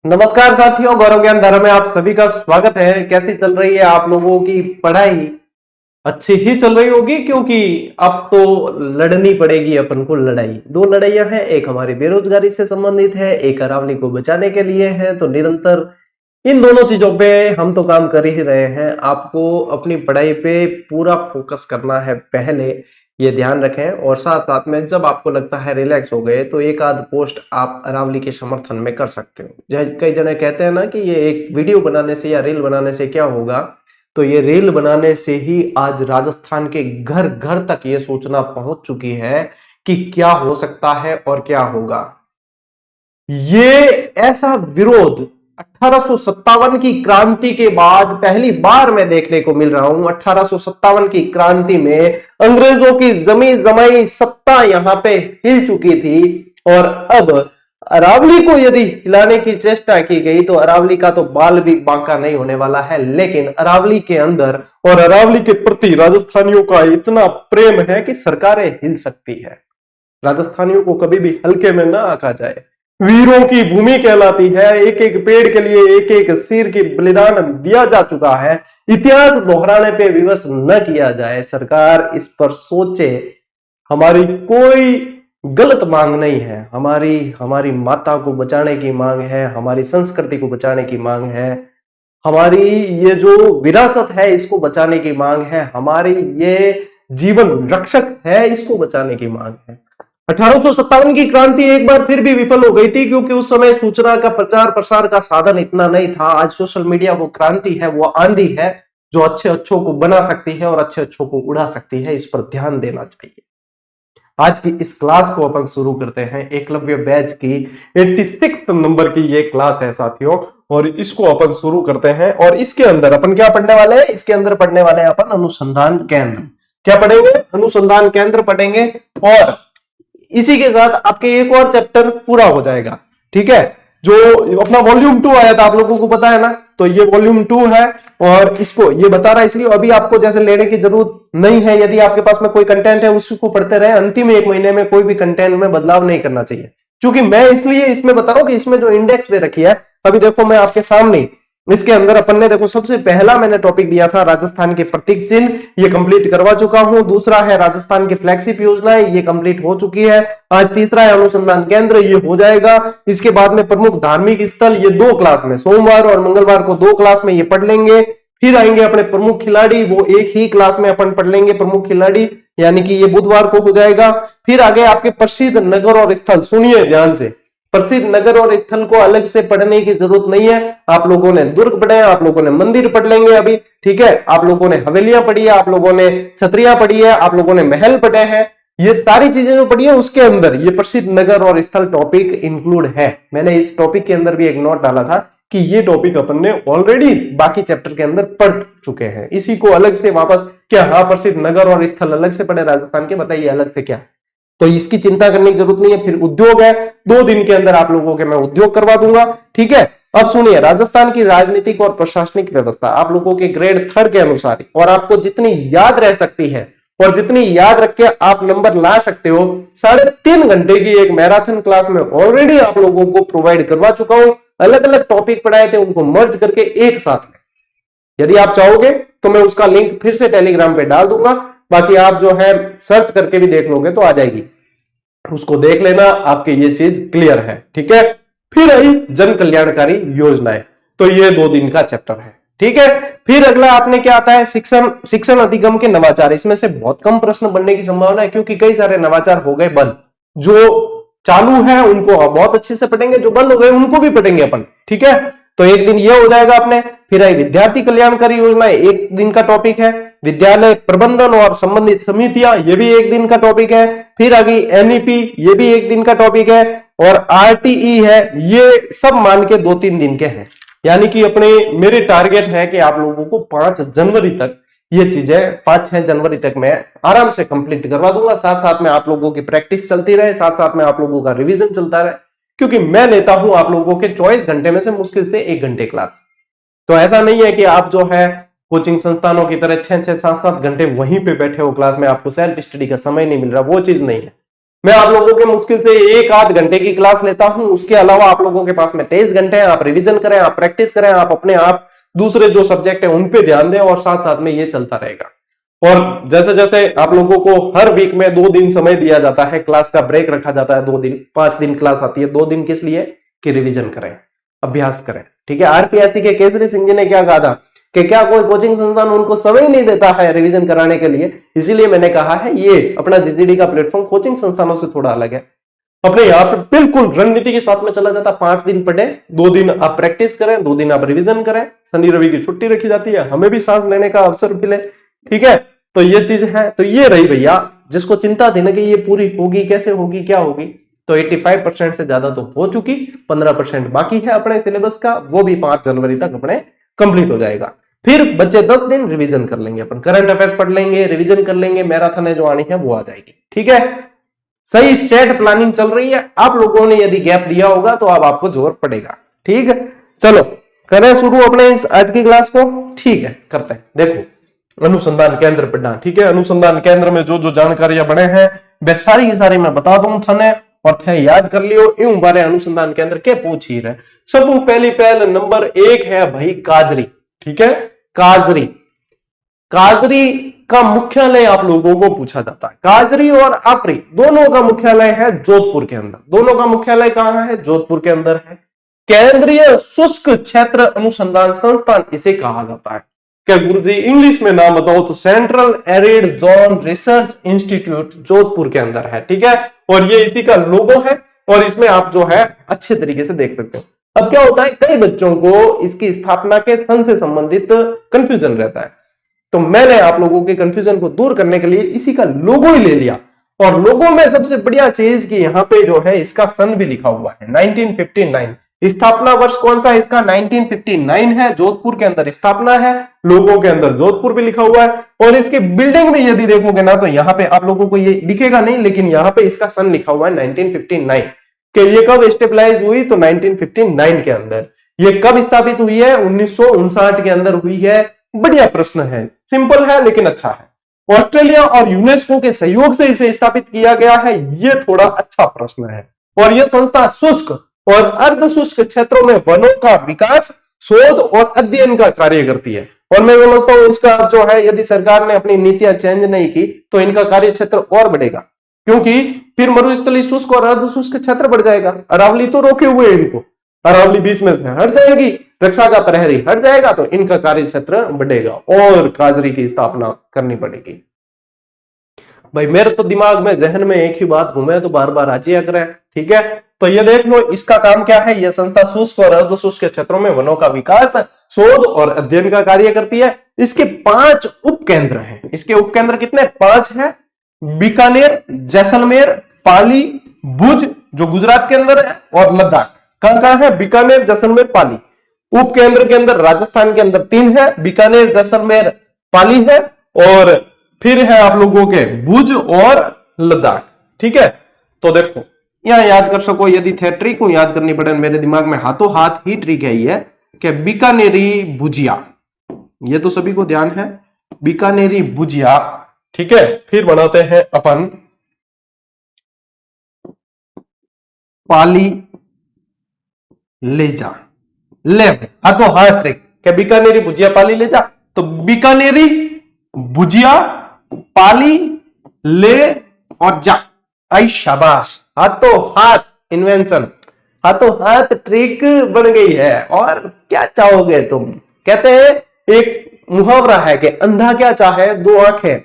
नमस्कार साथियों, गौरव ज्ञान धारा में आप सभी का स्वागत है। कैसी चल रही है आप लोगों की पढ़ाई? अच्छी ही चल रही होगी, क्योंकि अब तो लड़नी पड़ेगी अपन को लड़ाई। दो लड़ाइयां हैं, एक हमारी बेरोजगारी से संबंधित है, एक अरावली को बचाने के लिए है। तो निरंतर इन दोनों चीजों पे हम तो काम कर ही रहे हैं। आपको अपनी पढ़ाई पे पूरा फोकस करना है, पहले ये ध्यान रखें। और साथ साथ में जब आपको लगता है रिलैक्स हो गए तो एक आध पोस्ट आप अरावली के समर्थन में कर सकते हो। कई जने कहते हैं ना कि ये एक वीडियो बनाने से या रील बनाने से क्या होगा, तो ये रील बनाने से ही आज राजस्थान के घर घर तक ये सूचना पहुंच चुकी है कि क्या हो सकता है और क्या होगा। ये ऐसा विरोध 1857 की क्रांति के बाद पहली बार मैं देखने को मिल रहा हूं। 1857 की क्रांति में अंग्रेजों की जमी जमाई सत्ता यहां पे हिल चुकी थी, और अब अरावली को यदि हिलाने की चेष्टा की गई तो अरावली का तो बाल भी बांका नहीं होने वाला है। लेकिन अरावली के अंदर और अरावली के प्रति राजस्थानियों का इतना प्रेम है कि सरकारें हिल सकती है। राजस्थानियों को कभी भी हल्के में ना आका जाए। वीरों की भूमि कहलाती है। एक एक पेड़ के लिए एक एक सिर की बलिदान दिया जा चुका है। इतिहास दोहराने पे विवश न किया जाए। सरकार इस पर सोचे। हमारी कोई गलत मांग नहीं है। हमारी हमारी माता को बचाने की मांग है, हमारी संस्कृति को बचाने की मांग है, हमारी ये जो विरासत है इसको बचाने की मांग है, हमारी ये जीवन रक्षक है इसको बचाने की मांग है। 1857 की क्रांति एक बार फिर भी विफल हो गई थी, क्योंकि उस समय सूचना का प्रचार प्रसार का साधन इतना नहीं था। आज सोशल मीडिया वो क्रांति है, वो आंधी है जो अच्छे अच्छों को बना सकती है और अच्छे अच्छों को उड़ा सकती है। इस पर ध्यान देना चाहिए। आज की इस क्लास को अपन शुरू करते हैं। एकलव्य बैच की 86 नंबर की ये क्लास है साथियों, और इसको अपन शुरू करते हैं। और इसके अंदर अपन क्या पढ़ने वाले हैं? इसके अंदर पढ़ने वाले हैं अपन अनुसंधान केंद्र। क्या पढ़ेंगे? अनुसंधान केंद्र पढ़ेंगे। और इसी के साथ आपके एक और चैप्टर पूरा हो जाएगा। ठीक है, जो अपना वॉल्यूम 2 आया था आप लोगों को पता है ना, तो ये वॉल्यूम 2 है। और इसको ये बता रहा है इसलिए अभी आपको जैसे लेने की जरूरत नहीं है। यदि आपके पास में कोई कंटेंट है उसको पढ़ते रहे। अंतिम एक महीने में कोई भी कंटेंट में बदलाव नहीं करना चाहिए, क्योंकि मैं इसलिए इसमें बता रहा हूं कि इसमें जो इंडेक्स दे रखी है, अभी देखो मैं आपके सामने इसके अंदर अपन ने देखो सबसे पहला मैंने टॉपिक दिया था राजस्थान के प्रतीक चिन्ह, ये कंप्लीट करवा चुका हूं। दूसरा है राजस्थान की फ्लैगशिप योजनाएं, ये कंप्लीट हो चुकी है। आज तीसरा है अनुसंधान केंद्र, ये हो जाएगा। इसके बाद में प्रमुख धार्मिक स्थल, ये 2 क्लास में, सोमवार और मंगलवार को 2 क्लास में ये पढ़ लेंगे। फिर आएंगे अपने प्रमुख खिलाड़ी, वो एक ही क्लास में अपन पढ़ लेंगे प्रमुख खिलाड़ी, यानी कि ये बुधवार को हो जाएगा। फिर आगे आपके प्रसिद्ध नगर और स्थल, सुनिए ध्यान से, प्रसिद्ध नगर और स्थल को अलग से पढ़ने की जरूरत नहीं है। आप लोगों ने दुर्ग पढ़े हैं, आप लोगों ने मंदिर पढ़ लेंगे अभी। ठीक है, आप लोगों ने हवेलियां पढ़ी है, आप लोगों ने छतरियां पढ़ी है, आप लोगों ने महल पढ़े हैं। ये सारी चीजें जो पढ़ी है उसके अंदर ये प्रसिद्ध नगर और स्थल टॉपिक इंक्लूड है। मैंने इस टॉपिक के अंदर भी एक नोट डाला था कि ये टॉपिक अपन ने ऑलरेडी बाकी चैप्टर के अंदर पढ़ चुके हैं। इसी को अलग से वापस क्या, हाँ प्रसिद्ध नगर और स्थल अलग से पढ़े राजस्थान के, बताइए अलग से क्या, तो इसकी चिंता करने की जरूरत नहीं है। फिर उद्योग है, 2 दिन के अंदर आप लोगों के मैं उद्योग करवा दूंगा। ठीक है, अब सुनिए, राजस्थान की राजनीतिक और प्रशासनिक व्यवस्था आप लोगों के ग्रेड 3 के अनुसार, और आपको जितनी याद रह सकती है और जितनी याद रख के आप नंबर ला सकते हो, 3.5 घंटे की एक मैराथन क्लास में ऑलरेडी आप लोगों को प्रोवाइड करवा चुका हूं। अलग अलग टॉपिक पढ़ाए थे, उनको मर्ज करके एक साथ में। यदि आप चाहोगे तो मैं उसका लिंक फिर से टेलीग्राम पे डाल दूंगा, बाकी आप जो है सर्च करके भी देख लोगे तो आ जाएगी, उसको देख लेना, आपके ये चीज क्लियर है। ठीक है, फिर आई जन कल्याणकारी योजनाएं, तो ये 2 दिन का चैप्टर है। ठीक है, फिर अगला आपने क्या आता है, शिक्षण अधिगम के नवाचार। इसमें से बहुत कम प्रश्न बनने की संभावना है, क्योंकि कई सारे नवाचार हो गए बंद। जो चालू है उनको बहुत अच्छे से पढ़ेंगे, जो बंद हो गए उनको भी पढ़ेंगे अपन। ठीक है, तो एक दिन ये हो जाएगा अपने। फिर आई विद्यार्थी कल्याणकारी योजना, 1 दिन का टॉपिक है। विद्यालय प्रबंधन और संबंधित समितियां, ये भी 1 दिन का टॉपिक है। फिर आ गई एनईपी, ये भी 1 दिन का टॉपिक है। और आरटीई है, ये सब मान के 2-3 दिन के हैं। यानी कि अपने मेरे टारगेट है कि आप लोगों को 5 जनवरी तक ये चीजें, 5-6 जनवरी तक मैं आराम से कंप्लीट करवा दूंगा। साथ साथ में आप लोगों की प्रैक्टिस चलती रहे, साथ साथ में आप लोगों का रिवीजन चलता रहे, क्योंकि मैं लेता हूं आप लोगों के 24 घंटे में से मुश्किल से 1 घंटे क्लास। तो ऐसा नहीं है कि आप जो है कोचिंग संस्थानों की तरह 6-6, 7-7 घंटे वहीं पे बैठे हो क्लास में, आपको सेल्फ स्टडी का समय नहीं मिल रहा, वो चीज नहीं है। मैं आप लोगों के मुश्किल से 1-8 घंटे की क्लास लेता हूं, उसके अलावा आप लोगों के पास में 23 घंटे हैं। आप रिवीजन करें, आप प्रैक्टिस करें, आप अपने आप दूसरे जो सब्जेक्ट है उन पे ध्यान दें, और साथ साथ में ये चलता रहेगा। और जैसे जैसे आप लोगों को हर वीक में 2 दिन समय दिया जाता है, क्लास का ब्रेक रखा जाता है 2 दिन, 5 दिन क्लास आती है, 2 दिन किस लिए कि रिवीजन करें, अभ्यास करें। ठीक है, आरपीएससी के केसरी सिंह जी ने क्या कहा था कि क्या कोई कोचिंग संस्थान उनको समय नहीं देता है रिवीजन कराने के लिए, इसीलिए मैंने कहा है ये अपना जीजीडी का प्लेटफॉर्म कोचिंग संस्थानों से थोड़ा अलग है। अपने यहाँ पे बिल्कुल रणनीति के साथ में चला जाता, 5 दिन पढ़े, 2 दिन आप प्रैक्टिस करें, 2 दिन आप रिवीजन करें, शनि रवि की छुट्टी रखी जाती है, हमें भी सांस लेने का अवसर मिले। ठीक है, तो ये चीज है। तो ये रही भैया, जिसको चिंता थी ना कि ये पूरी होगी कैसे होगी क्या होगी, तो 85% से ज्यादा तो हो चुकी, 15% बाकी है अपने सिलेबस का, वो भी 5 जनवरी तक अपने कंप्लीट हो जाएगा। फिर बच्चे 10 दिन रिवीजन कर लेंगे, अपन करंट अफेयर्स पढ़ लेंगे, रिवीजन कर लेंगे, मैराथन है जो आनी है वो आ जाएगी। ठीक है, सही सेट प्लानिंग चल रही है। आप लोगों ने यदि गैप दिया होगा तो अब आपको जोर पड़ेगा। ठीक है, चलो करें शुरू अपने इस आज की क्लास को। ठीक है, करते हैं। देखो, अनुसंधान केंद्र पढ़ना। ठीक है, अनुसंधान केंद्र में जो जो जानकारियां बने हैं वे सारी की सारी मैं बता दूं थाने, और थे याद कर लियो। इन बारे अनुसंधान केंद्र के पूछ ही रहे। सब पहले नंबर 1 है भाई काजरी। ठीक है, काजरी, काजरी का मुख्यालय आप लोगों को पूछा जाता है। काजरी और आपरी दोनों का मुख्यालय है जोधपुर के अंदर। दोनों का मुख्यालय कहां है? जोधपुर के अंदर है। केंद्रीय शुष्क क्षेत्र अनुसंधान संस्थान इसे कहा जाता है। क्या गुरुजी इंग्लिश में नाम बताओ तो central arid zone research institute Jodhpur के अंदर है। ठीक है, और ये इसी का लोगो है, और इसमें आप जो है अच्छे तरीके से देख सकते हो। अब क्या होता है, कई बच्चों को इसकी स्थापना के सन से संबंधित कंफ्यूजन रहता है, तो मैंने आप लोगों के कंफ्यूजन को दूर करने के लिए इसी का लोगो ही ले लिया। और लोगो में सबसे बढ़िया चीज कि यहाँ पे जो है इसका सन भी लिखा हुआ है 1959। स्थापना वर्ष कौन सा है इसका? 1959 है। जोधपुर के अंदर स्थापना है, लोगों के अंदर जोधपुर भी लिखा हुआ है। और इसकी बिल्डिंग में यदि देखोगे ना तो यहाँ पे आप लोगों को ये दिखेगा नहीं, लेकिन यहाँ पे इसका सन लिखा हुआ है 1959। कि ये कब स्टेबलाइज हुई? तो 1959 के अंदर। ये कब स्थापित हुई है? 1959 के अंदर हुई है। बढ़िया प्रश्न है, सिंपल है लेकिन अच्छा है। ऑस्ट्रेलिया और यूनेस्को के सहयोग से इसे स्थापित किया गया है, ये थोड़ा अच्छा प्रश्न है। और यह संस्था शुष्क और अर्ध शुष्क क्षेत्रों में वनों का विकास, शोध और अध्ययन का कार्य करती है। और मैं समझता हूं इसका जो है, यदि सरकार ने अपनी नीतियां चेंज नहीं की तो इनका कार्य क्षेत्र और बढ़ेगा, क्योंकि फिर मरुस्थलीय शुष्क और अर्ध शुष्क क्षेत्र बढ़ जाएगा। अरावली तो रोके हुए इनको, अरावली बीच में से हट जाएगी, रक्षा का प्रहरी हट जाएगा, तो इनका कार्य क्षेत्र बढ़ेगा और काजरी की स्थापना करनी पड़ेगी। भाई मेरे तो दिमाग में जहन में एक ही बात घूमे तो बार बार आजिया करे। ठीक है, तो ये देख लो इसका काम क्या है। यह संस्था शुष्क और अर्ध शुष्क क्षेत्रों में वनों का विकास, शोध और अध्ययन का कार्य करती है। इसके 5 उपकेंद्र हैं। इसके उपकेंद्र कितने? 5 है। बीकानेर, जैसलमेर, पाली, भुज जो गुजरात के अंदर है, और लद्दाख। कहां है? बीकानेर, जैसलमेर, पाली। उपकेंद्र के अंदर राजस्थान के अंदर 3 है, बीकानेर, जैसलमेर, पाली है, और फिर है आप लोगों के भुज और लद्दाख। ठीक है, तो देखो यहां याद कर सको, यदि थे ट्रिक को याद करनी पड़े, मेरे दिमाग में हाथों हाथ ही ट्रिक है ये कि बीकानेरी भुजिया, ये तो सभी को ध्यान है, बीकानेरी भुजिया। ठीक है, फिर बनाते हैं अपन पाली लेजा। ले हाथों हाथ ट्रिक क्या? बीकानेरी भुजिया पाली ले जा, तो बीकानेरी भुजिया पाली ले और जा। आई शाबाश, हाथों हाथ इन्वेंशन, हाथों हाथ ट्रिक बन गई है। और क्या चाहोगे तुम? कहते हैं एक मुहावरा है कि अंधा क्या चाहे 2 आंखें,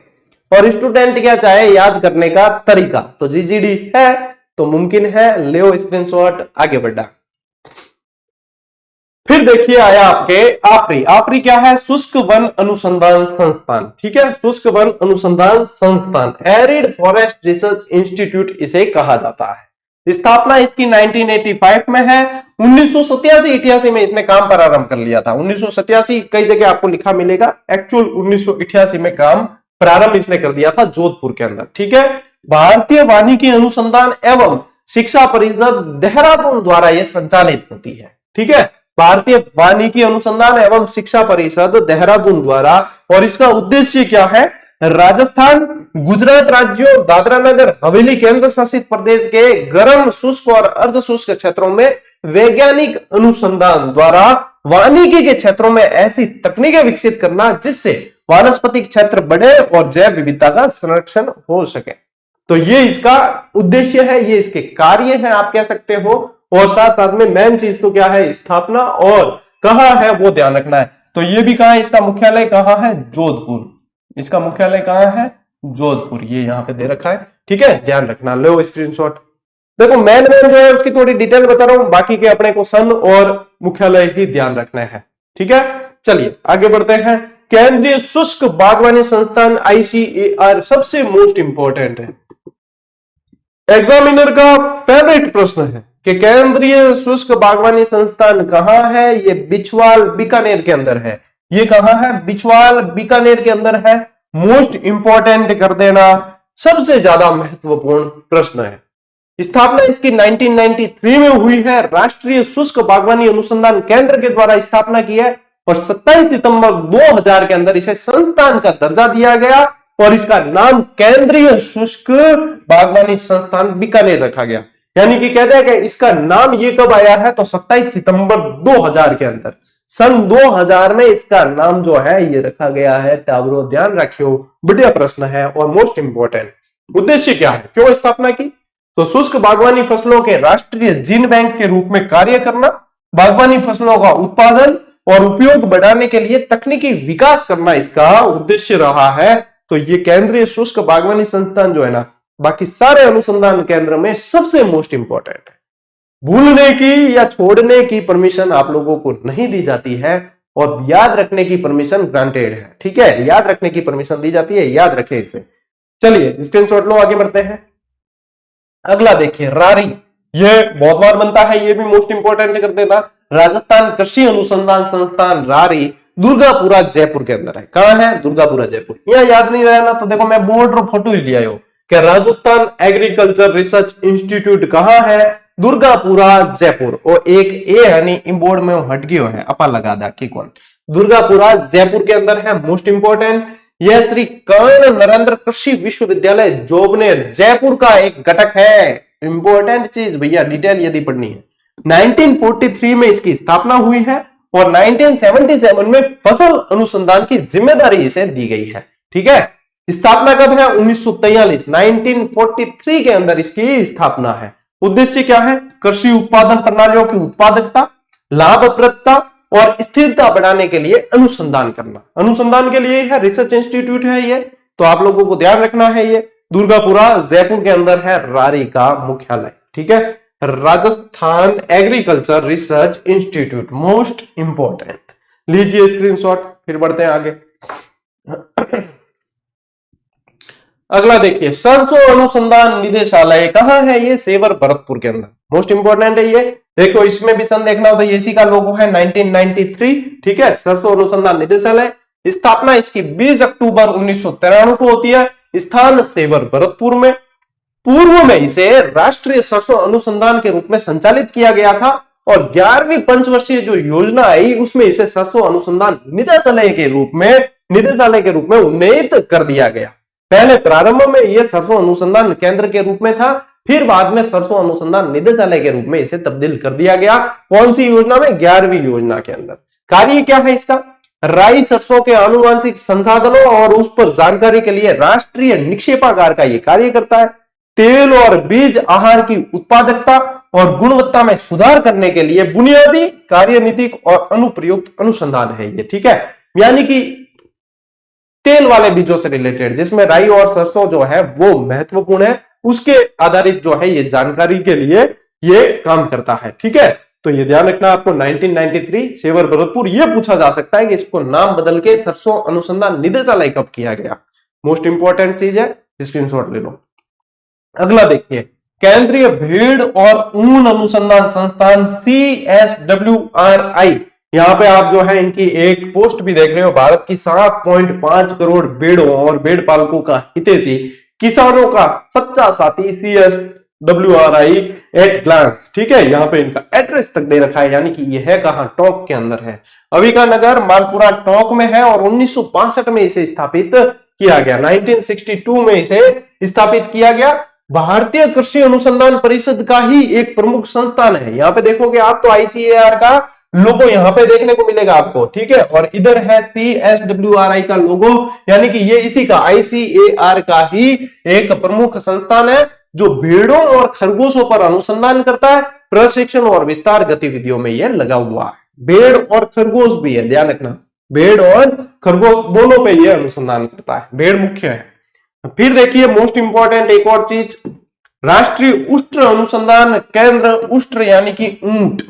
और स्टूडेंट क्या चाहे याद करने का तरीका। तो जीजीडी है तो मुमकिन है, ले स्क्रीनशॉट, आगे बढ़ा। फिर देखिए आया आपके आपरी। आपरी क्या है? शुष्क वन अनुसंधान संस्थान। ठीक है, शुष्क वन अनुसंधान संस्थान, एरिड फॉरेस्ट रिसर्च इंस्टीट्यूट इसे कहा जाता है। स्थापना इसकी 1985 में है। 1987-88 में इसने काम प्रारंभ कर लिया था। 1987 कई जगह आपको लिखा मिलेगा, एक्चुअल 1988 में काम प्रारंभ इसने कर दिया था जोधपुर के अंदर। ठीक है, भारतीय वानिकी अनुसंधान एवं शिक्षा परिषद देहरादून द्वारा यह संचालित होती है। ठीक है, भारतीय वानिकी अनुसंधान एवं शिक्षा परिषद देहरादून द्वारा। और इसका उद्देश्य क्या है? राजस्थान, गुजरात राज्यों, दादरा नगर हवेली केंद्र शासित प्रदेश के गर्म, शुष्क और अर्ध शुष्क क्षेत्रों में वैज्ञानिक अनुसंधान द्वारा वानिकी के क्षेत्रों में ऐसी तकनीकें विकसित करना जिससे वानस्पतिक क्षेत्र बढ़े और जैव विविधता का संरक्षण हो सके। तो ये इसका उद्देश्य है, ये इसके कार्य हैं आप कह सकते हो। और साथ साथ में मेन चीज तो क्या है, स्थापना और कहां है वो ध्यान रखना है। तो ये भी कहां है, इसका मुख्यालय कहां है, जोधपुर। इसका मुख्यालय कहां है, जोधपुर, ये यहां पे दे रखा है, ठीक है, ध्यान रखना। लो स्क्रीनशॉट। देखो मेन जो है उसकी थोड़ी डिटेल बता रहा हूं, बाकी के अपने को सन और मुख्यालय ही ध्यान रखना है, ठीक है। चलिए आगे बढ़ते हैं। केंद्रीय शुष्क बागवानी संस्थान ICAR सबसे मोस्ट इंपॉर्टेंट है, एग्जामिनर का फेवरेट प्रश्न है कि केंद्रीय शुष्क बागवानी संस्थान कहां है। ये बिछवाल बीकानेर के अंदर है। ये कहां है, बिछवाल बीकानेर के अंदर है। मोस्ट इंपॉर्टेंट कर देना, सबसे ज्यादा महत्वपूर्ण प्रश्न है। स्थापना इसकी 1993 में हुई है। राष्ट्रीय शुष्क बागवानी अनुसंधान केंद्र के द्वारा स्थापना की है और 27 सितंबर 2000 के अंदर इसे संस्थान का दर्जा दिया गया और इसका नाम केंद्रीय शुष्क बागवानी संस्थान बीकानेर रखा गया। यानी कि कहते हैं कि इसका नाम ये कब आया है, तो 27 सितंबर 2000 के अंदर, सन 2000 में इसका नाम जो है ये रखा गया है। टावरों ध्यान रखियो, बढ़िया प्रश्न है और मोस्ट इंपॉर्टेंट। उद्देश्य क्या है, क्यों स्थापना की, तो शुष्क बागवानी फसलों के राष्ट्रीय जीन बैंक के रूप में कार्य करना, बागवानी फसलों का उत्पादन और उपयोग बढ़ाने के लिए तकनीकी विकास करना इसका उद्देश्य रहा है। तो ये केंद्रीय शुष्क बागवानी संस्थान जो है ना, बाकी सारे अनुसंधान केंद्र में सबसे मोस्ट इंपॉर्टेंट है। भूलने की या छोड़ने की परमिशन आप लोगों को नहीं दी जाती है और याद रखने की परमिशन ग्रांटेड है, ठीक है, याद रखने की परमिशन दी जाती है, याद रखें इसे। चलिए स्क्रीनशॉट लो, आगे बढ़ते हैं। अगला देखिए, रारी, ये बहुत बार बनता है, ये भी मोस्ट इंपॉर्टेंट कर देना। राजस्थान कृषि अनुसंधान संस्थान रारी दुर्गापुरा जयपुर के अंदर है। कहां है, दुर्गापुरा जयपुर। यहां याद नहीं रहा ना, तो देखो मैं बोर्ड और फोटो ही लिया हो कि राजस्थान एग्रीकल्चर रिसर्च इंस्टीट्यूट कहां है, दुर्गापुरा जयपुर। और एक ए यानी इन बोर्ड में हट गयो है, अपा लगा दा कि कौन, दुर्गापुरा जयपुर के अंदर है, मोस्ट इंपॉर्टेंट। यह श्री कर्ण नरेंद्र कृषि विश्वविद्यालय जोबनेर जयपुर का एक घटक है। इंपॉर्टेंट चीज भैया, डिटेल यदि पढ़नी है। 1943 में इसकी स्थापना हुई है और 1977 में फसल अनुसंधान की जिम्मेदारी इसे दी गई है, ठीक है। स्थापना कब है, 1943, 1943 के अंदर इसकी स्थापना है। उद्देश्य क्या है, कृषि उत्पादन प्रणालियों की उत्पादकता, लाभप्रदता और स्थिरता बढ़ाने के लिए अनुसंधान करना। अनुसंधान के लिए है, रिसर्च इंस्टीट्यूट है ये, तो आप लोगों को ध्यान रखना है। ये दुर्गापुरा जयपुर के अंदर है रारी का मुख्यालय, ठीक है। Rajasthan agriculture research institute, most important. लीजिए स्क्रीनशॉट, फिर बढ़ते हैं आगे। अगला देखिए, सरसों अनुसंधान निदेशालय कहां है, ये सेवर भरतपुर के अंदर, मोस्ट इंपॉर्टेंट है ये। देखो इसमें भी सन देखना हो तो इसी का लोगो है 1993, ठीक है। सरसों अनुसंधान निदेशालय, स्थापना इसकी 20 अक्टूबर 1993 को होती है। स्थान सेवर भरतपुर में। पूर्व में इसे राष्ट्रीय सरसों अनुसंधान के रूप में संचालित किया गया था और 11वीं पंचवर्षीय जो योजना आई उसमें इसे सरसों अनुसंधान निदेशालय के रूप में उन्नत कर दिया गया। पहले प्रारंभ में यह सरसों अनुसंधान केंद्र के रूप में था, फिर बाद में सरसों अनुसंधान निदेशालय के रूप में इसे तब्दील कर दिया गया। कौन सी योजना में, 11वीं योजना के अंदर। कार्य क्या है इसका, राई सरसों के आनुवांशिक संसाधनों और उस पर जानकारी के लिए राष्ट्रीय निक्षेपागार का यह कार्य करता है। तेल और बीज आहार की उत्पादकता और गुणवत्ता में सुधार करने के लिए बुनियादी कार्यनीतिक और अनुप्रयुक्त अनुसंधान है ये, ठीक है। यानी कि तेल वाले बीजों से रिलेटेड, जिसमें राई और सरसों जो है वो महत्वपूर्ण है, उसके आधारित जो है ये जानकारी के लिए ये काम करता है, ठीक है। तो ये ध्यान रखना आपको, 1993 सेवर भरतपुर। ये पूछा जा सकता है कि इसको नाम बदल के सरसों अनुसंधान निदेशालय कब किया गया, मोस्ट इंपॉर्टेंट चीज है, स्क्रीनशॉट ले लो। अगला देखिए, केंद्रीय भेड़ और ऊन अनुसंधान संस्थान CSWRI। यहां पे आप जो है इनकी एक पोस्ट भी देख रहे हो, भारत की 7.5 करोड़ भेड़ों और भेड़ पालकों का हितैषी, किसानों का सच्चा साथी CSWRI एट ग्लांस, ठीक है। यहाँ पे इनका एड्रेस तक दे रखा है, यानी कि यह है कहां, टोंक के अंदर है। अविका नगर मालपुरा टोंक में है और 1962 में इसे स्थापित किया गया। 1962 में इसे स्थापित किया गया। भारतीय कृषि अनुसंधान परिषद का ही एक प्रमुख संस्थान है। यहां पे देखोगे आप तो ICAR का लोगो यहां पे देखने को मिलेगा आपको, ठीक है। और इधर है CSWRI का लोगो, यानी कि ये इसी का ICAR का ही एक प्रमुख संस्थान है जो भेड़ों और खरगोशों पर अनुसंधान करता है। प्रशिक्षण और विस्तार गतिविधियों में यह लगा हुआ है। भेड़ और खरगोश भी है, ध्यान रखना, भेड़ और खरगोश दोनों पे यह अनुसंधान करता है। भेड़ मुख्य है। फिर देखिए मोस्ट इंपॉर्टेंट एक और चीज, राष्ट्रीय उष्ट्र अनुसंधान केंद्र, उष्ट्र यानी कि ऊंट,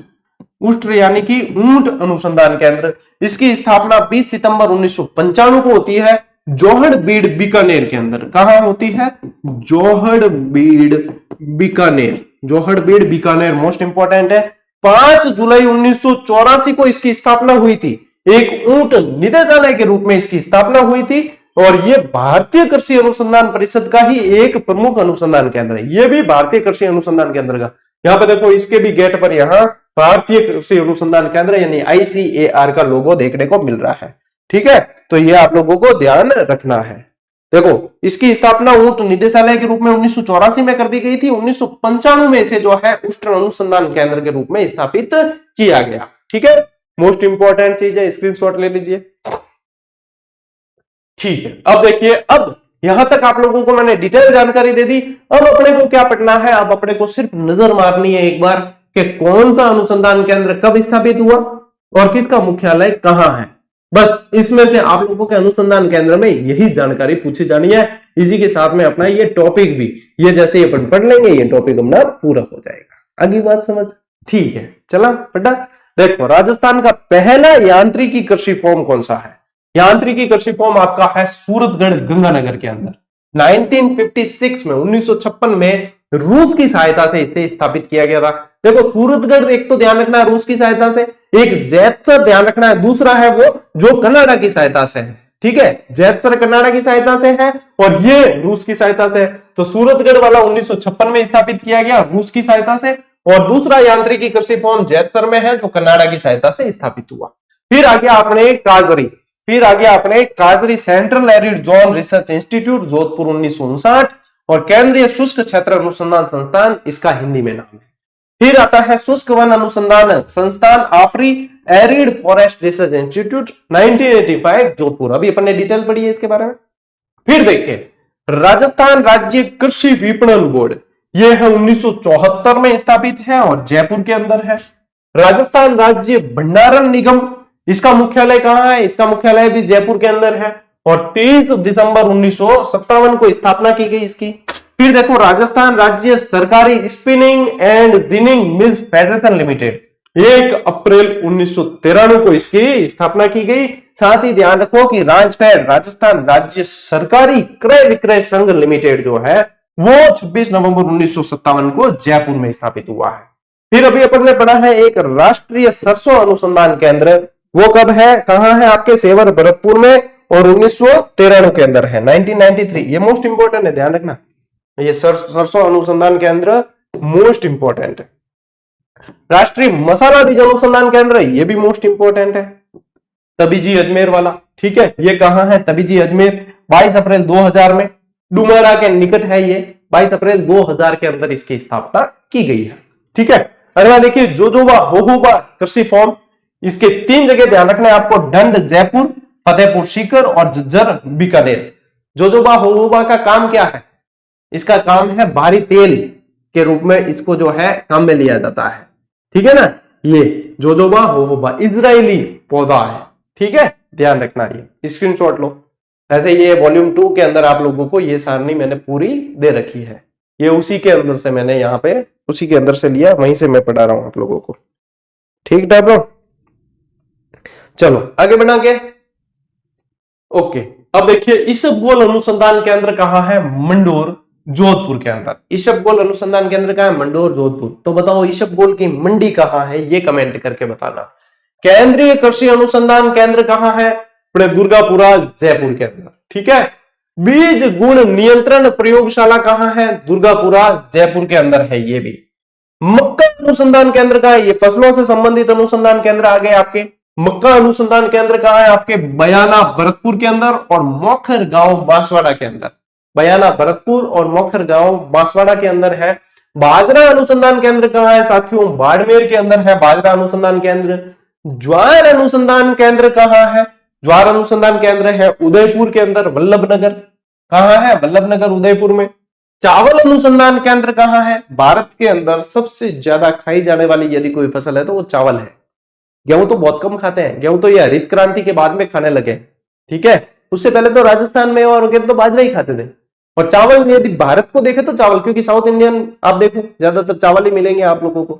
उष्ट्र यानी कि ऊंट अनुसंधान केंद्र, इसकी स्थापना 20 सितंबर 1995 को होती है जोहड़बीड़ बीकानेर के अंदर। कहां होती है? जोहड़बीड़ बीकानेर, जोहड़बीड़ बीकानेर मोस्ट इंपॉर्टेंट है। 5 जुलाई 1984 को इसकी स्थापना हुई थी। एक ऊंट निदेशालय के रूप में इसकी स्थापना हुई थी और यह भारतीय कृषि अनुसंधान परिषद का ही एक प्रमुख अनुसंधान केंद्र है। यह भी भारतीय कृषि अनुसंधान केंद्र का, यहां पे देखो इसके भी गेट पर यहां भारतीय कृषि अनुसंधान केंद्र यानी ICAR का लोगो देखने को मिल रहा है, ठीक है। तो यह आप लोगों को ध्यान रखना है। देखो इसकी स्थापना ऊंट निदेशालय के रूप में 1984 में कर दी गई थी। 1995 में इसे जो है उष्ट्र अनुसंधान केंद्र के रूप में स्थापित किया गया, ठीक है। मोस्ट इंपॉर्टेंट चीज है, स्क्रीनशॉट ले लीजिए, ठीक है। अब देखिए, अब यहां तक आप लोगों को मैंने डिटेल जानकारी दे दी। अब अपने को क्या पढ़ना है? अब अपने को सिर्फ नजर मारनी है एक बार कि कौन सा अनुसंधान केंद्र कब स्थापित हुआ और किसका मुख्यालय कहां है। बस इसमें से आप लोगों के अनुसंधान केंद्र में यही जानकारी पूछी जानी है। इसी के साथ में अपना ये टॉपिक भी, ये जैसे ही अपन पढ़ लेंगे ये टॉपिक अपना पूरा हो जाएगा। अगली बात समझ, ठीक है। चला पढ़ा। देखो राजस्थान का पहला यांत्रिकी कृषि फॉर्म कौन सा है? यांत्रिकी कृषि फॉर्म आपका है सूरतगढ़ गंगानगर के अंदर। 1956 में 1956 में रूस की सहायता से इसे स्थापित किया गया था। देखो सूरतगढ़ एक तो ध्यान रखना है रूस की सहायता से, एक जैतसर ध्यान रखना है, दूसरा है वो जो कनाडा की सहायता से है, ठीक है। जैतसर कनाडा की सहायता से है और ये रूस की सहायता से है। तो सूरतगढ़ वाला 1956 में स्थापित किया गया रूस की सहायता से, और दूसरा यांत्रिकी कृषि फॉर्म जैतसर में है जो कनाडा की सहायता से स्थापित हुआ। फिर आगे आपने काजरी, फिर आगे आपने काजरी central arid zone research institute Jodhpur 1959 और केंद्रीय शुष्क क्षेत्र अनुसंधान संस्थान, इसका हिंदी में नाम है। फिर आता है शुष्क वन अनुसंधान संस्थान AFRI arid forest research institute 1985 Jodhpur. अभी अपन ने डिटेल पढ़ी है इसके बारे में। फिर देखिए राजस्थान राज्य कृषि विपणन बोर्ड, यह है 1974 में स्थापित है और जयपुर के अंदर है। राजस्थान राज्य भंडारण निगम, इसका मुख्यालय कहां है? इसका मुख्यालय भी जयपुर के अंदर है और 23 दिसंबर 1957 को स्थापना की गई इसकी। फिर देखो राजस्थान राज्य सरकारी spinning and ginning mills federation limited, 1 अप्रैल 1993 को इसकी स्थापना की गई। साथ ही ध्यान रखो कि राजफेड राजस्थान राज्य सरकारी क्रय विक्रय संघ लिमिटेड जो है वो 26 नवंबर 1957 को जयपुर में स्थापित हुआ है। फिर अभी अपन ने पढ़ा है एक राष्ट्रीय सरसों अनुसंधान केंद्र, वो कब है, कहां है? आपके सेवर भरतपुर में और 1993 के अंदर है, 1993। ये मोस्ट इंपोर्टेंट है, ध्यान रखना। ये सरसों अनुसंधान केंद्र मोस्ट इंपोर्टेंट है। राष्ट्रीय मसाला बीज अनुसंधान केंद्र, ये भी मोस्ट इंपोर्टेंट है, तबीजी अजमेर वाला, ठीक है। ये कहां है? तबीजी अजमेर, 22 अप्रैल 2000 में, डुमरा के निकट है ये। 22 अप्रैल 2000 के अंदर इसकी स्थापना की गई है, ठीक है। अगला देखिए जोजोबा होहूबा कृषि फॉर्म, इसके 3 जगह ध्यान रखना है आपको, डंड जयपुर, फतेहपुर सीकर और झज्जर बीकानेर। जोजोबा होहूबा का काम क्या है? इसका काम है भारी तेल के रूप में इसको जो है काम में लिया जाता है, ठीक है ना। ये जोजोबा होहूबा इजरायली पौधा है, ठीक है, ध्यान रखना। ये स्क्रीनशॉट लो। ऐसे ये वॉल्यूम 2 के अंदर आप लोगों को ये सारणी मैंने पूरी दे रखी है, ये उसी के अंदर से मैंने यहाँ पे उसी के अंदर से लिया, वहीं से मैं पढ़ा रहा हूं आप लोगों को, ठीक टाइप। चलो आगे बढ़ा के, ओके। अब देखिए इसबगोल अनुसंधान केंद्र कहां है? मंडोर जोधपुर के अंदर। इसबगोल अनुसंधान केंद्र कहां है? मंडोर जोधपुर। तो बताओ इसबगोल की मंडी कहां है? ये कमेंट करके बताना। केंद्रीय कृषि अनुसंधान केंद्र कहां है? अपने दुर्गापुरा जयपुर के अंदर, ठीक है। बीज गुण नियंत्रण प्रयोगशाला कहां है? दुर्गापुरा जयपुर के अंदर है ये भी। मक्का अनुसंधान केंद्र का है, ये फसलों से संबंधित अनुसंधान केंद्र आ गए आपके, मक्का अनुसंधान केंद्र कहाँ है आपके? बयाना भरतपुर के अंदर और मोखर गांव बांसवाड़ा के अंदर। बयाना भरतपुर और मोखर गांव बांसवाड़ा के अंदर है। बाजरा अनुसंधान केंद्र कहाँ है साथियों? बाड़मेर के अंदर है बाजरा अनुसंधान केंद्र। ज्वार अनुसंधान केंद्र कहाँ है? ज्वार अनुसंधान केंद्र है उदयपुर के अंदर, वल्लभनगर। कहाँ है? वल्लभनगर उदयपुर में। चावल अनुसंधान केंद्र कहाँ है? भारत के अंदर सबसे ज्यादा खाई जाने वाली यदि कोई फसल है तो वो चावल है। गेहूं तो बहुत कम खाते हैं, गेहूं तो ये हरित क्रांति के बाद में खाने लगे, ठीक है। उससे पहले तो राजस्थान में और तो बाजरा ही खाते थे। और चावल यदि भारत को देखे तो चावल, क्योंकि साउथ इंडियन आप देखो ज्यादातर चावल ही मिलेंगे आप लोगों को,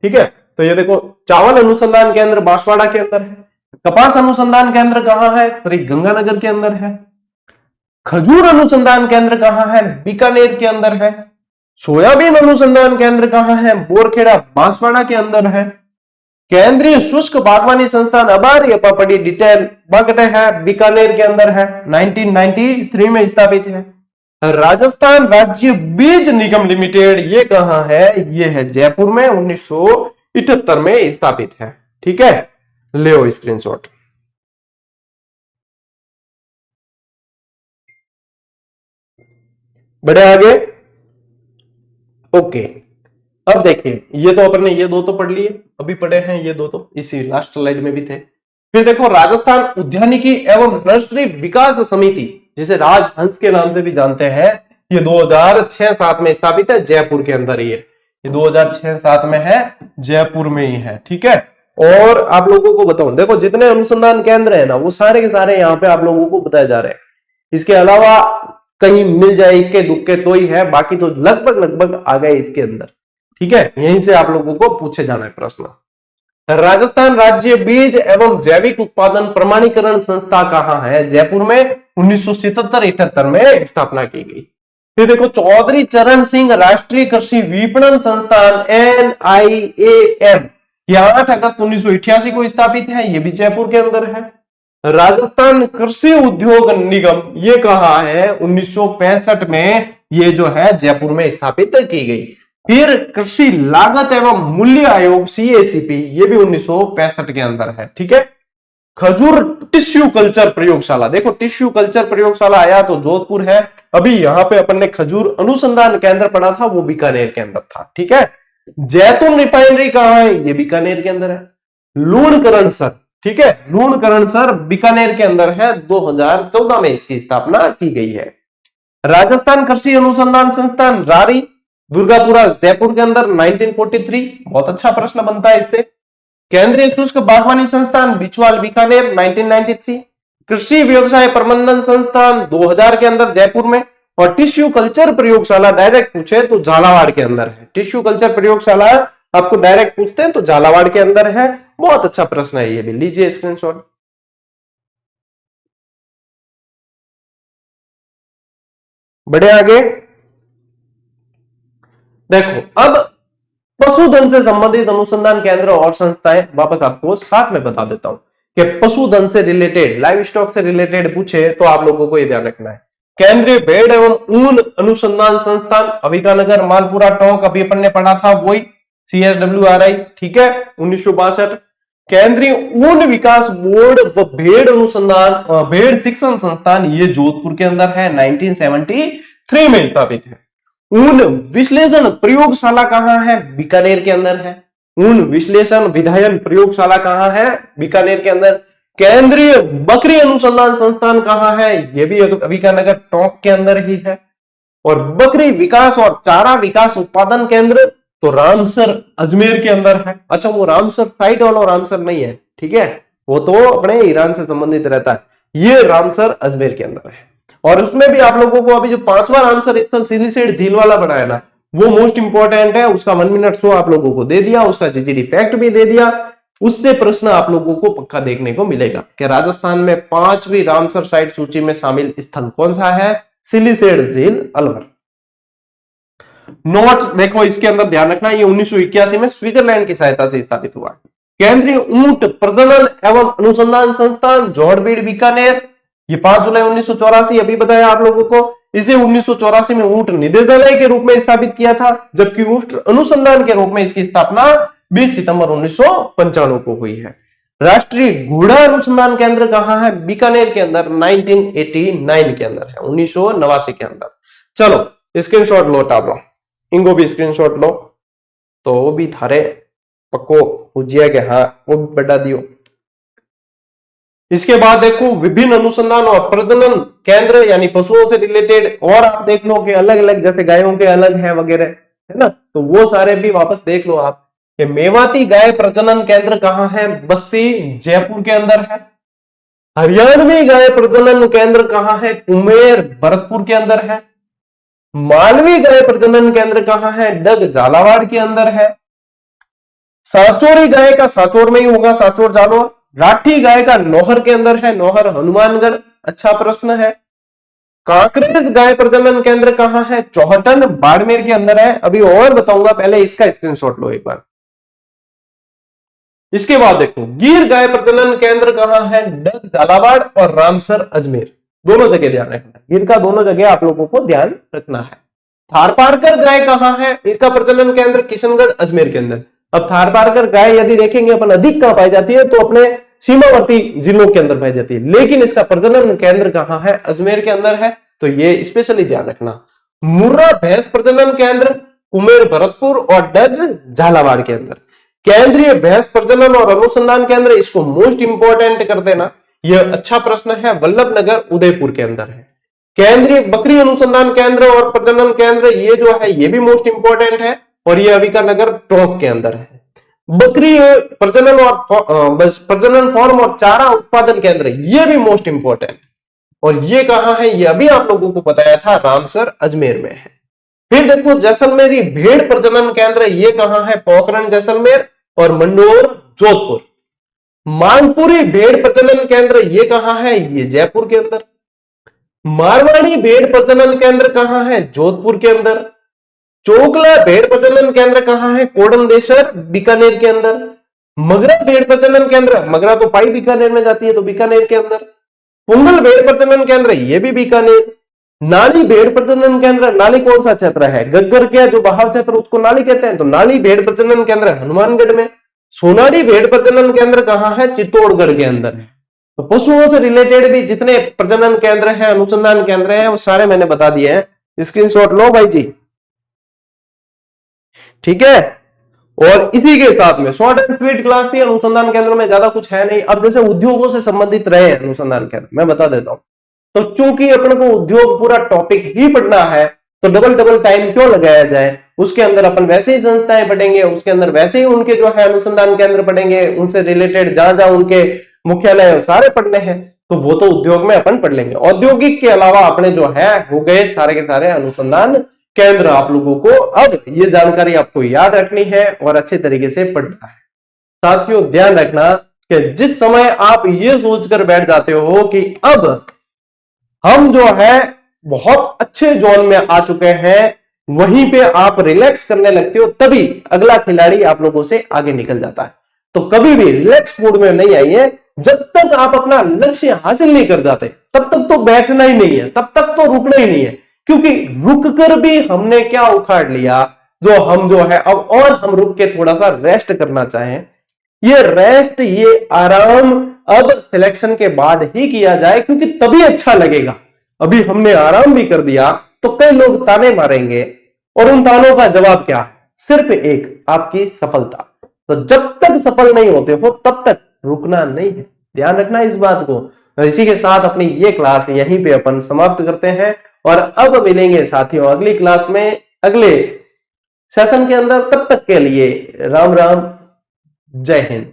ठीक है। तो ये देखो चावल अनुसंधान केंद्र बांसवाड़ा के अंदर है। कपास अनुसंधान केंद्र कहाँ है? श्री गंगानगर के अंदर है। खजूर अनुसंधान केंद्र कहाँ है? बीकानेर के अंदर है। सोयाबीन अनुसंधान केंद्र कहाँ है? बोरखेड़ा बांसवाड़ा के अंदर है। केंद्रीय शुष्क बागवानी संस्थान अबारी पड़ी डिटेल बगटे है, बीकानेर के अंदर है, 1993 में स्थापित है। राजस्थान राज्य बीज निगम लिमिटेड ये कहां है? ये है जयपुर में, 1978 में स्थापित है, ठीक है। ले स्क्रीनशॉट। बढ़े आगे। ओके, अब देखिए ये तो अपन ने ये दो तो पढ़ लिए, अभी पढ़े हैं ये दो तो इसी लास्ट स्लाइड में भी थे। फिर देखो राजस्थान उद्यानिकी एवं नर्सरी विकास समिति, जिसे राजहंस के नाम से भी जानते हैं, ये 2006-7 में स्थापित है जयपुर के अंदर। ये 2006-7 में है, जयपुर में ही है, ठीक है। और आप लोगों को बताऊं, देखो जितने अनुसंधान केंद्र है ना वो सारे के सारे यहाँ पे आप लोगों को बताए जा रहे हैं। इसके अलावा कहीं मिल जाए इक्के दुक्के तो ही है, बाकी तो लगभग आ गए इसके अंदर, ठीक है। यहीं से आप लोगों को पूछे जाना है प्रश्न। राजस्थान राज्य बीज एवं जैविक उत्पादन प्रमाणीकरण संस्था कहाँ है? जयपुर में, 1977-78 में स्थापना की गई। फिर देखो चौधरी चरण सिंह राष्ट्रीय कृषि विपणन संस्थान NIAM, यह 8 अगस्त 1988 को स्थापित है, ये भी जयपुर के अंदर है। राजस्थान कृषि उद्योग निगम ये कहाँ है? 1965 में ये जो है जयपुर में स्थापित की गई। फिर कृषि लागत एवं मूल्य आयोग CACP ये भी 1965 के अंदर है, ठीक है। खजूर टिश्यू कल्चर प्रयोगशाला, देखो टिश्यू कल्चर प्रयोगशाला आया तो जोधपुर है। अभी यहाँ पे अपन ने खजूर अनुसंधान केंद्र पढ़ा था, वो बीकानेर के अंदर था, ठीक है। जैतून रिफाइनरी कहाँ है? ये बीकानेर के अंदर है। लूणकरण सर, ठीक है, लूणकरण सर बीकानेर के अंदर है, 2014 में इसकी स्थापना की गई है। राजस्थान कृषि अनुसंधान संस्थान रारी दुर्गापुरा जयपुर के अंदर, 1943, बहुत अच्छा प्रश्न बनता है इससे। केंद्रीय शुष्क बागवानी संस्थान बिछवाल बीकानेर, 1993। कृषि व्यवसाय प्रबंधन संस्थान 2000 के अंदर जयपुर में। और टिश्यू कल्चर प्रयोगशाला डायरेक्ट पूछे तो झालावाड़ के अंदर है। टिश्यू कल्चर प्रयोगशाला आपको डायरेक्ट पूछते हैं तो झालावाड़ के अंदर है। बहुत अच्छा प्रश्न है ये भी, लीजिए स्क्रीनशॉट। बढ़े आगे। देखो अब पशुधन से संबंधित अनुसंधान केंद्र और संस्थाएं वापस आपको साथ में बता देता हूं कि पशुधन से रिलेटेड, लाइव स्टॉक से रिलेटेड पूछे तो आप लोगों को ये ध्यान रखना है। केंद्रीय भेड़ एवं ऊन अनुसंधान संस्थान अभिकानगर मालपुरा टोंक, अभी अपन ने पढ़ा था वही, CSWRI, ठीक है, 1962। केंद्रीय ऊन विकास बोर्ड व भेड़ अनुसंधान भेड़ शिक्षण संस्थान ये जोधपुर के अंदर है, 1973 में स्थापित है। ऊन विश्लेषण प्रयोगशाला कहां है? बीकानेर के अंदर है। ऊन विश्लेषण विधायन प्रयोगशाला कहां है? बीकानेर के अंदर। केंद्रीय बकरी अनुसंधान संस्थान कहां है? यह भी बीकानेर टोंक के अंदर ही है। और बकरी विकास और चारा विकास उत्पादन केंद्र तो रामसर अजमेर के अंदर है। अच्छा, वो रामसर साइट वाला रामसर नहीं है, ठीक है, वो तो अपने ईरान से संबंधित रहता है। ये रामसर अजमेर के अंदर है। और उसमें भी आप लोगों को अभी जो 5वां रामसर स्थल सिलीसेड झील वाला बनाया ना, वो मोस्ट इंपॉर्टेंट है। उसका 1 मिनट शो आप लोगों को दे दिया, उसका GGD फैक्ट भी दे दिया। उससे प्रश्न आप लोगों को पक्का देखने को मिलेगा कि राजस्थान में 5वीं रामसर साइट सूची में शामिल स्थल कौन सा है? सिलीसेड झील अलवर। नोट देखो इसके अंदर ध्यान रखना, ये 1981 में स्विट्जरलैंड की सहायता से स्थापित हुआ। केंद्रीय ऊंट प्रजनन एवं अनुसंधान संस्थान जोड़बीड़ बीकानेर, ये 5 जुलाई 1984, अभी बताया आप लोगों को। इसे 1984 में ऊंट निदेशालय के रूप में स्थापित किया था, जबकि ऊंट अनुसंधान के रूप में इसकी स्थापना 20 सितंबर 1995 को हुई है। राष्ट्रीय घोड़ा अनुसंधान केंद्र कहां है? बीकानेर के अंदर 1989 के अंदर है, 1989 के अंदर। चलो स्क्रीनशॉट लो टालो, इनको भी स्क्रीनशॉट लो तो वो भी थारे पक्को पूछिए कि हाँ वो भी बढ़ा दियो। इसके बाद देखो विभिन्न अनुसंधान और प्रजनन केंद्र यानी पशुओं से रिलेटेड, और आप देख लो कि अलग अलग जैसे गायों के अलग है वगैरह, है ना, तो वो सारे भी वापस देख लो आप। कि मेवाती गाय प्रजनन केंद्र कहां है? बस्सी जयपुर के अंदर है। हरियाणवी गाय प्रजनन केंद्र कहां है? कुमेर भरतपुर के अंदर है। मालवी गाय प्रजनन केंद्र कहां है? डग झालावाड़ के अंदर है। सांचौरी गाय का सांचौर में ही होगा, सांचौर जालोर। राठी गाय का नौहर के अंदर है, नौहर हनुमानगढ़। अच्छा प्रश्न है। कांकरेज गाय प्रजनन केंद्र कहां है? चौहटन बाड़मेर के अंदर है। अभी और बताऊंगा, पहले इसका स्क्रीनशॉट लो एक बार। इसके बाद देखो गिर गाय प्रजनन केंद्र कहां है? डग झालावाड़ और रामसर अजमेर, दोनों जगह ध्यान रखना है। गिर का दोनों जगह आप लोगों को ध्यान रखना है। थारपारकर गाय कहां है? इसका प्रजनन केंद्र किशनगढ़ अजमेर के अंदर। अब थारपारकर गाय यदि देखेंगे अपन अधिक कहां पाई जाती है, तो अपने सीमावर्ती जिलों के अंदर पाई जाती है, लेकिन इसका प्रजनन केंद्र कहां है? अजमेर के अंदर है, तो ये स्पेशली ध्यान रखना। मुर्रा भैंस प्रजनन केंद्र कुमेर भरतपुर और डग झालावाड़ के अंदर। केंद्रीय भैंस प्रजनन और अनुसंधान केंद्र, इसको मोस्ट इंपोर्टेंट कर देना, यह अच्छा प्रश्न है, वल्लभनगर उदयपुर के अंदर है। केंद्रीय बकरी अनुसंधान केंद्र और प्रजनन केंद्र, ये जो है ये भी मोस्ट इंपोर्टेंट है, और ये अंबिकानगर टोंक के अंदर है। बकरी प्रजनन और प्रजनन फार्म और चारा उत्पादन केंद्र, ये भी मोस्ट इंपोर्टेंट, और ये कहां है? ये अभी आप लोगों को बताया था, रामसर अजमेर में है। फिर देखो जैसलमेरी भेड़ प्रजनन केंद्र, ये कहां है? पोखरण जैसलमेर और मंडोर जोधपुर। मानपुरी भेड़ प्रजनन केंद्र, ये कहां है? ये जयपुर के अंदर। मारवाड़ी भेड़ प्रजनन केंद्र कहां है? जोधपुर के अंदर। चोगला भेड़ प्रजनन केंद्र कहां है? कोडमदेसर बीकानेर के अंदर। मगरा भेड़ प्रजनन केंद्र, मगरा तो पाई बीकानेर में जाती है, तो बीकानेर के अंदर। पुंगल भेड़ प्रजनन केंद्र, ये भी बीकानेर। नाली भेड़ प्रजनन केंद्र, नाली कौन सा क्षेत्र है? गग्गर के जो बहाव क्षेत्र उसको नाली कहते हैं, तो नाली भेड़ प्रजनन केंद्र हनुमानगढ़ में। सोनारी भेड़ प्रजनन केंद्र कहां है? चित्तौड़गढ़ के अंदर है। तो पशुओं से रिलेटेड भी जितने प्रजनन केंद्र हैं, अनुसंधान केंद्र हैं, वो सारे मैंने बता दिए हैं। स्क्रीनशॉट लो भाई जी, ठीक है। और इसी के साथ में शॉर्ट एंड स्वीट क्लास थी, अनुसंधान केंद्र में ज्यादा कुछ है नहीं। अब जैसे उद्योगों से संबंधित रहे अनुसंधान केंद्र, मैं बता देता हूं। तो चूंकि अपन को उद्योग पूरा टॉपिक ही पढ़ना है, तो डबल डबल टाइम क्यों लगाया जाए? उसके अंदर अपन वैसे ही संस्थाएं पढ़ेंगे, उसके अंदर वैसे ही उनके जो है अनुसंधान केंद्र पढ़ेंगे, उनसे रिलेटेड जहां जहां उनके मुख्यालय सारे पढ़ने हैं, तो वो तो उद्योग में अपन पढ़ लेंगे। औद्योगिक के अलावा अपने जो है हो गए सारे के सारे अनुसंधान केंद्र। आप लोगों को अब ये जानकारी आपको याद रखनी है और अच्छे तरीके से पढ़ना है। साथियों ध्यान रखना कि जिस समय आप ये सोचकर बैठ जाते हो कि अब हम जो है बहुत अच्छे जोन में आ चुके हैं, वहीं पे आप रिलैक्स करने लगते हो, तभी अगला खिलाड़ी आप लोगों से आगे निकल जाता है। तो कभी भी रिलैक्स मूड में नहीं आइए। जब तक आप अपना लक्ष्य हासिल नहीं कर जाते, तब तक तो बैठना ही नहीं है, तब तक तो रुकना ही नहीं है, क्योंकि रुक कर भी हमने क्या उखाड़ लिया, जो हम जो है अब और हम रुक के थोड़ा सा रेस्ट करना चाहें। ये रेस्ट, ये आराम अब सिलेक्शन के बाद ही किया जाए, क्योंकि तभी अच्छा लगेगा। अभी हमने आराम भी कर दिया तो कई लोग ताने मारेंगे, और उन तानों का जवाब क्या है? सिर्फ एक, आपकी सफलता। तो जब तक सफल नहीं होते हो तब तक रुकना नहीं है, ध्यान रखना इस बात को। तो इसी के साथ अपनी ये क्लास यहीं पे अपन समाप्त करते हैं, और अब मिलेंगे साथियों अगली क्लास में, अगले सेशन के अंदर। तब तक के लिए राम राम, जय हिंद।